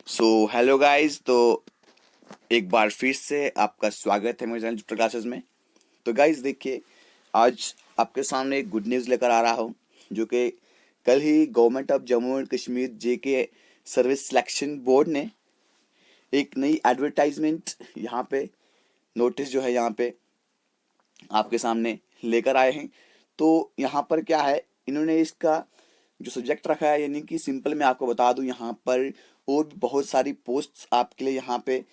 Hello guys. तो एक बार फिर से आपका स्वागत है मेरे चैनल जुपिटर क्लासेस में। तो गाइस देखिए, आज आपके सामने एक गुड न्यूज़ लेकर आ रहा हूँ, जो कि कल ही government of Jammu and Kashmir JK service selection board ने एक नई एडवर्टाइजमेंट यहाँ पे नोटिस जो है यहाँ पे आपके सामने लेकर आए हैं। तो यहाँ पर क्या है, इन्होंने इसका जो सब्जेक्ट रखा है, यानी कि सिंपल मैं आपको बता दूं, यहाँ पर और भी बहुत सारी पोस्ट्स आपके लिए यहाँ पे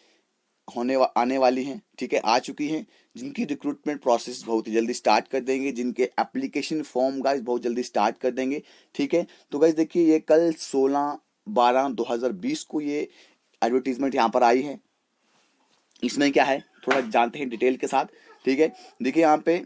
आने वाली हैं, ठीक है, आ चुकी हैं, जिनकी रिक्रूटमेंट प्रोसेस बहुत ही जल्दी स्टार्ट कर देंगे, जिनके एप्लीकेशन फॉर्म गाइस बहुत जल्दी स्टार्ट कर देंगे, ठीक है। तो गाइस देखिए, ये कल 16/12/2020 को ये एडवर्टीजमेंट यहाँ पर आई है। इसमें क्या है, थोड़ा जानते हैं डिटेल के साथ, ठीक है। देखिए यहाँ पे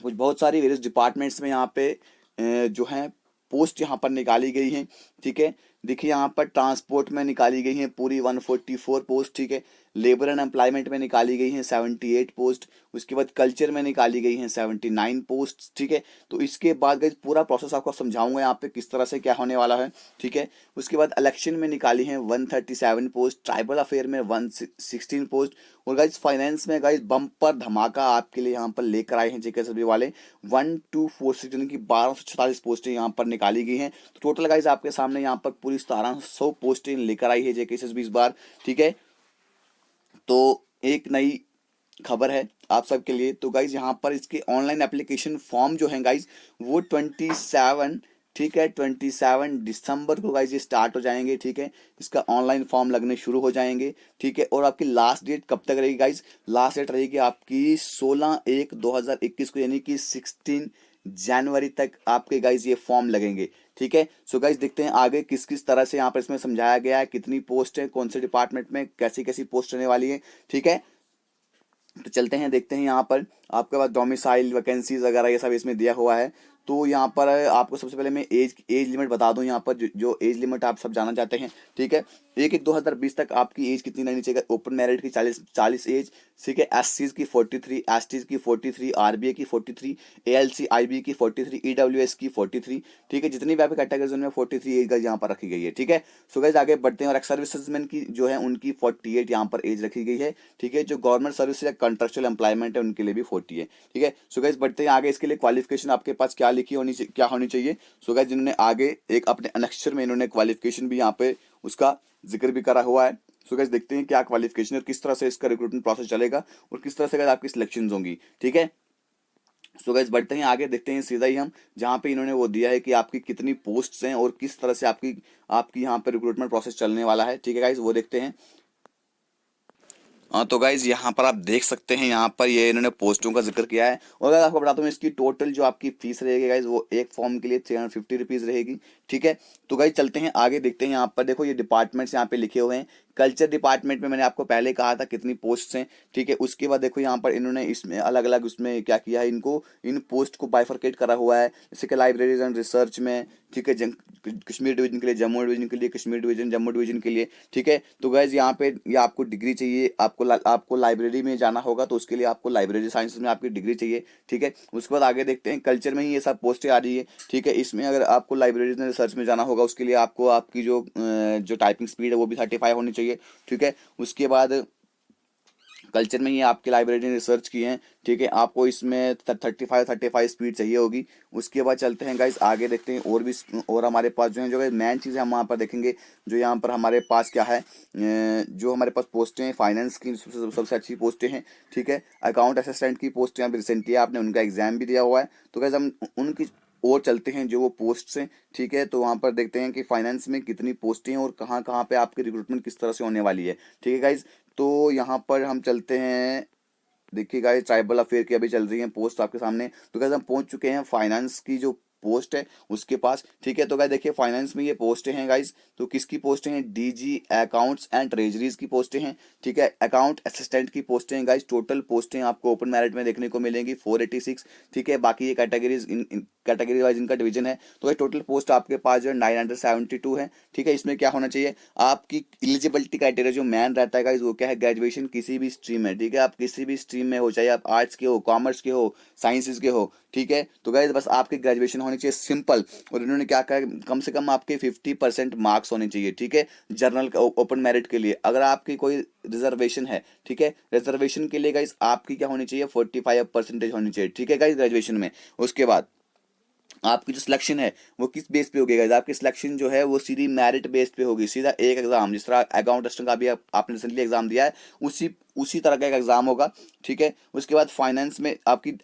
कुछ बहुत सारी वेरियस डिपार्टमेंट्स में यहाँ पे जो है पोस्ट यहाँ पर निकाली गई हैं, ठीक है। देखिए यहाँ पर ट्रांसपोर्ट में निकाली गई हैं पूरी 144 पोस्ट, ठीक है। लेबर एंड एम्प्लॉयमेंट में निकाली गई हैं 78 पोस्ट। उसके बाद कल्चर में निकाली गई हैं 79 पोस्ट, ठीक है। तो इसके बाद गाइस पूरा प्रोसेस आपको समझाऊंगा यहाँ पे किस तरह से क्या होने वाला है, ठीक है। उसके बाद इलेक्शन में निकाली हैं 137 पोस्ट, ट्राइबल अफेयर में 116 पोस्ट, और गाइस फाइनेंस में गाइस बम्पर धमाका आपके लिए यहाँ पर लेकर आए हैं जेके सभी वाले 1246, यानी कि 1246 पोस्टें यहाँ पर निकाली गई हैं। तो टोटल गाइस आपके सामने यहाँ पर पूरी 1700 पोस्टें लेकर आई है जेके इस बार, ठीक है। तो एक नई खबर है आप सबके लिए। तो गाइज यहाँ पर इसके ऑनलाइन एप्लीकेशन फॉर्म जो है गाइज वो 27, ठीक है, 27 दिसंबर को गाइज ये स्टार्ट हो जाएंगे, ठीक है। इसका ऑनलाइन फॉर्म लगने शुरू हो जाएंगे, ठीक है। और आपकी लास्ट डेट कब तक रहेगी गाइज? लास्ट डेट रहेगी आपकी 16/1/2021 को, यानी कि 16 जनवरी तक आपके गाइज ये फॉर्म लगेंगे, ठीक है। सो गाइज देखते हैं आगे किस किस तरह से यहाँ पर इसमें समझाया गया है, कितनी पोस्ट है, कौन से डिपार्टमेंट में कैसी कैसी पोस्ट होने वाली है, ठीक है। तो चलते हैं, देखते हैं यहाँ पर आपके पास डोमिसाइल वैकेंसीज वगैरह ये सब इसमें दिया हुआ है। तो यहाँ पर आपको सबसे पहले मैं एज लिमिट बता दूं, यहाँ पर जो एज लिमिट आप सब जानना चाहते हैं, ठीक है। 1/1/2020 तक आपकी एज कितनी रहनी चाहिए? ओपन मेरिट की 40 एज, ठीक है। एससीज की 43, एसटीज की 43, आरबीए की 43, एएलसी आईबी की 43, ईडब्ल्यूएस की 43, ठीक है। जितनी भी आपकी कैटेगरीज में 43 एज यहाँ पर रखी गई है, ठीक है। सो गाइस आगे बढ़ते हैं, और एक्स सर्विसेजमैन की जो है उनकी 48 यहाँ पर एज रखी गई है, ठीक है। जो गवर्नमेंट सर्विस या कॉन्ट्रेक्चुअल एम्प्लॉयमेंट है उनके लिए भी 40 है, ठीक है। सो गाइस बढ़ते हैं आगे। इसके लिए क्वालिफिकेशन आपके पास क्या क्या होनी चाहिए? सो गाइस जिन्होंने आगे एक अपने अनेक्स्चर में इन्होंने क्वालिफिकेशन भी यहाँ पे उसका जिक्र भी करा हुआ है। सो गाइस देखते हैं क्या क्वालिफिकेशन और किस तरह से इसका रिक्रूटमेंट प्रोसेस चलेगा और किस तरह से गाइस आपकी सिलेक्शन होंगी, ठीक है। सो गाइस बढ़ते हैं आगे, देखते हैं सीधा ही हम जहाँ पे इन्होंने वो दिया है कि आपकी कितनी पोस्ट्स हैं और किस तरह से आपकी आपकी यहाँ पे रिक्रूटमेंट प्रोसेस चलने वाला है, ठीक है गाइस, वो देखते हैं। हाँ तो गाइज यहाँ पर आप देख सकते हैं, यहाँ पर ये इन्होंने पोस्टों का जिक्र किया है। और अगर आपको बताता हूँ इसकी टोटल जो आपकी फीस रहेगी गाइज वो एक फॉर्म के लिए 350 रुपीज़ रहेगी, ठीक है। तो गाइज चलते हैं आगे, देखते हैं यहाँ पर देखो ये डिपार्टमेंट्स यहाँ पे लिखे हुए हैं। कल्चर डिपार्टमेंट में मैंने आपको पहले कहा था कितनी पोस्ट हैं, ठीक है। उसके बाद देखो यहाँ पर इन्होंने इसमें अलग अलग उसमें क्या किया है, इनको इन पोस्ट को बाइफरकेट करा हुआ है, जैसे कि लाइब्रेरीज एंड रिसर्च में, ठीक है, कश्मीर डिवीजन के लिए, जम्मू डिवीजन के लिए, कश्मीर डिवीजन जम्मू डिवीजन के लिए, ठीक है। तो गाइज यहाँ पे ये आपको डिग्री चाहिए, आपको लाइब्रेरी में जाना होगा तो उसके लिए आपको लाइब्रेरी साइंस में आपकी डिग्री चाहिए, ठीक है। उसके बाद आगे देखते हैं कल्चर में ही ये सब पोस्टें आ रही है, ठीक है। इसमें अगर आपको लाइब्रेरी में रिसर्च में जाना होगा उसके लिए आपको आपकी जो टाइपिंग स्पीड है वो भी 35 होनी चाहिए, ठीक है। उसके बाद कल्चर में ही आपकी लाइब्रेरी ने रिसर्च की है, ठीक है, आपको इसमें 35 स्पीड चाहिए होगी। उसके बाद चलते हैं गाइस आगे, देखते हैं और भी, और हमारे पास जो है मेन चीज़ है हम वहाँ पर देखेंगे। जो यहाँ पर हमारे पास क्या है, जो हमारे पास पोस्टें हैं फाइनेंस की सबसे अच्छी पोस्टें हैं, ठीक है। अकाउंट असिस्टेंट की पोस्ट यहाँ पर रिसेंटली आपने उनका एग्जाम भी दिया हुआ है। तो गाइस हम उनकी और चलते हैं जो वो पोस्ट हैं, ठीक है। तो वहाँ पर देखते हैं कि फाइनेंस में कितनी पोस्टें हैं और कहाँ कहाँ पे आपकी रिक्रूटमेंट किस तरह से होने वाली है, ठीक है गाइज। तो यहाँ पर हम चलते हैं, देखिए गाइस ट्राइबल अफेयर की अभी चल रही है पोस्ट आपके सामने। तो गाइस हम पहुंच चुके हैं फाइनेंस की जो पोस्ट है उसके पास, ठीक है। तो गाइस देखिए फाइनेंस में ये पोस्टें हैं गाइस, तो किसकी पोस्टें हैं? डीजी अकाउंट्स एंड ट्रेजरीज की पोस्टें हैं, ठीक है। अकाउंट असिस्टेंट की पोस्टें हैं गाइस, टोटल पोस्टें आपको ओपन मेरिट में देखने को मिलेंगी 486, ठीक है। बाकी ये कैटेगरीज कैटेगरी वाइज इनका डिवीजन है। तो भाई टोटल पोस्ट आपके पास जो है 972 है, ठीक है। इसमें क्या होना चाहिए, आपकी एलिजिबिलिटी क्राइटेरिया जो मैन रहता है गाइस वो क्या है, ग्रेजुएशन किसी भी स्ट्रीम में, ठीक है। आप किसी भी स्ट्रीम में हो, चाहे आप आर्ट्स के हो, कॉमर्स के हो, साइंसेज के हो, ठीक है। तो गाइस बस आपकी ग्रेजुएशन होनी चाहिए सिंपल, और इन्होंने क्या कहा, कम से कम आपके 50% मार्क्स होने चाहिए, ठीक है, जनरल ओपन मेरिट के लिए। अगर आपकी कोई रिजर्वेशन है, ठीक है, रिजर्वेशन के लिए गाइस आपकी क्या होनी चाहिए, 45% होनी चाहिए, ठीक है गाइस, ग्रेजुएशन में। उसके बाद आपकी जो सिलेक्शन है वो किस बेस पे होगी गाइस, आपकी सिलेक्शन जो है वो सीधी मेरिट बेस पे होगी, सीधा एक एग्जाम, जिस तरह अकाउंट असिस्टेंट का भी आपने रिसेंटली एग्जाम दिया है, उसी उसी तरह का एक एग्जाम होगा, ठीक है। उसके बाद फाइनेंस में आपकी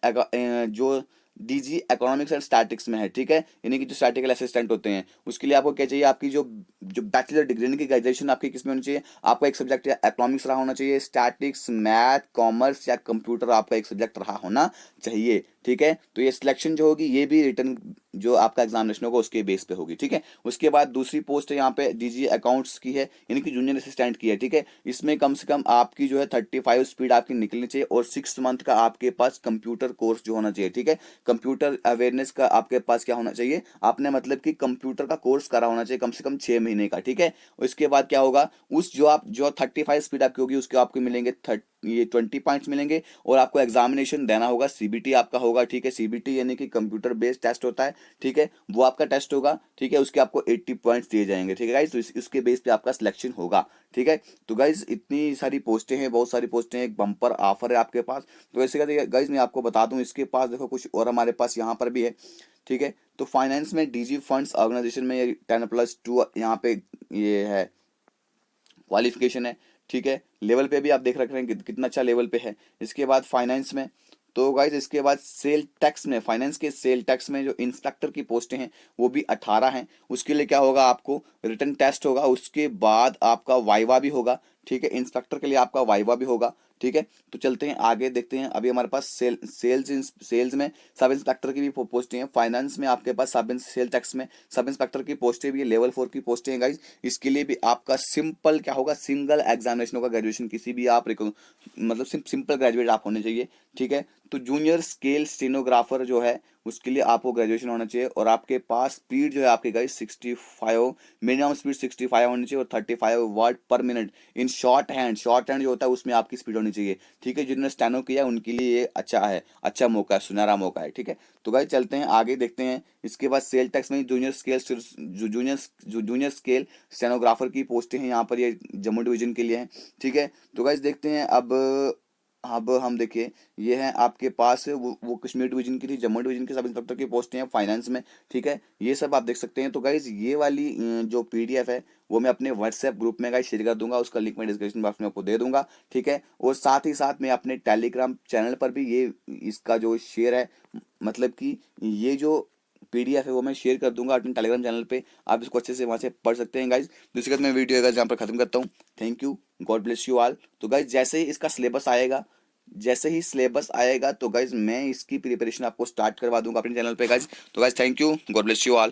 जो डीजी इकोनॉमिक्स एंड स्टैटिक्स में है, ठीक है, यानी कि जो स्टैटिकल असिस्टेंट होते हैं, उसके लिए आपको क्या चाहिए, आपकी जो जो बैचलर डिग्री की ग्रेजुएशन आपकी किसमें होनी चाहिए, आपका एक सब्जेक्ट इकोनॉमिक्स रहा होना चाहिए, स्टैटिक्स, मैथ, कॉमर्स या कंप्यूटर आपका एक सब्जेक्ट रहा होना चाहिए, ठीक है। तो ये सिलेक्शन जो होगी ये भी रिटर्न जो आपका एग्जामिनेशन होगा उसके बेस पे होगी, ठीक है। उसके बाद दूसरी पोस्ट है यहाँ पे डीजी अकाउंट्स की है, यानी कि जूनियर असिस्टेंट की है, ठीक है। इसमें कम से कम आपकी जो है 35 स्पीड आपकी निकलनी चाहिए, और 6 मंथ का आपके पास कंप्यूटर कोर्स जो होना चाहिए, ठीक है। कंप्यूटर अवेयरनेस का आपके पास क्या होना चाहिए, आपने मतलब कि कंप्यूटर का कोर्स करा होना चाहिए कम से कम 6 महीने का, ठीक है। उसके बाद क्या होगा, उस जो 35 स्पीड आपकी होगी उसके आपको मिलेंगे 20 पॉइंट्स मिलेंगे, और आपको एग्जामिनेशन देना होगा, सीबीटी आपका होगा, ठीक है। सीबीटी यानी कि कंप्यूटर बेस्ड टेस्ट होता है, ठीक है, वो आपका टेस्ट होगा, ठीक है। उसके आपको 80 पॉइंट्स दिए जाएंगे, ठीक है गाइस। तो इसके बेस पे आपका सिलेक्शन होगा, ठीक है। तो गाइस इतनी सारी पोस्टें हैं, बहुत सारी पोस्टें हैं, एक बम्पर ऑफर है आपके पास। तो ऐसे गाइस मैं आपको बता दूं, इसके पास देखो कुछ और हमारे पास यहाँ पर भी है, ठीक है। तो फाइनेंस में डीजी फंड्स ऑर्गेनाइजेशन में ये 10+2 यहाँ पे ये है क्वालिफिकेशन है, ठीक है। लेवल पे भी आप देख रख रहे हैं कितना अच्छा लेवल पे है। इसके बाद फाइनेंस में, तो गाइज इसके बाद सेल टैक्स में, फाइनेंस के सेल टैक्स में जो इंस्पेक्टर की पोस्टें हैं वो भी 18 हैं। उसके लिए क्या होगा, आपको रिटन टेस्ट होगा, उसके बाद आपका वाइवा भी होगा, ठीक है। इंस्पेक्टर के लिए आपका वाइवा भी होगा, ठीक है। तो चलते हैं आगे, देखते हैं। अभी हमारे पास सेल्स में सब इंस्पेक्टर की भी पोस्टें हैं, फाइनेंस में आपके पास सेल टैक्स में सब इंस्पेक्टर की पोस्टें भी है, लेवल 4 की पोस्टें हैं गाइज। इसके लिए भी आपका सिंपल क्या होगा, सिंगल एग्जामिनेशन होगा, ग्रेजुएशन किसी भी आप मतलब सिंपल ग्रेजुएट आप होने चाहिए, ठीक है। तो जूनियर स्केल स्टेनोग्राफर जो है उसके लिए आपको ग्रेजुएशन होना चाहिए, और आपके पास स्पीड जो है आपकी गाइस 65, मिनिमम स्पीड 65 होनी चाहिए, और 35 वर्ड पर मिनट इन शॉर्ट हैंड जो होता है उसमें आपकी स्पीड होनी चाहिए, ठीक है। जिन्होंने स्टेनो किया उनके लिए ये अच्छा है, अच्छा मौका है, सुनहरा मौका है, ठीक है। तो गाइस चलते हैं आगे, देखते हैं। इसके बाद सेल टैक्स में जूनियर स्केल स्टेनोग्राफर की पोस्टें हैं यहाँ पर, ये जम्मू डिवीजन के लिए है, ठीक है। तो गाइस देखते हैं अब हम देखिए, ये है आपके पास वो कश्मीर डिवीजन की थी, जम्मू डिवीजन के सब इंस्पेक्टर की पोस्टें हैं फाइनेंस में, ठीक है। ये सब आप देख सकते हैं। तो गाइज ये वाली जो पीडीएफ है वो मैं अपने व्हाट्सएप ग्रुप में गाइज शेयर कर दूंगा, उसका लिंक मैं डिस्क्रिप्शन बॉक्स में आपको दे दूंगा, ठीक है। और साथ ही साथ मैं अपने टेलीग्राम चैनल पर भी ये इसका जो शेयर है, मतलब कि ये जो पीडीएफ है वो मैं शेयर कर दूंगा अपने टेलीग्राम चैनल पे, आप इसको अच्छे से वहां से पढ़ सकते हैं गाइज। तो इसके बाद मैं वीडियो यहाँ पर खत्म करता हूँ। Thank you, God bless you all. तो गाइज जैसे ही इसका सिलेबस आएगा तो गाइज मैं इसकी प्रिपरेशन आपको स्टार्ट करवा दूंगा अपने चैनल पे गाइज। तो guys thank you, God bless you all.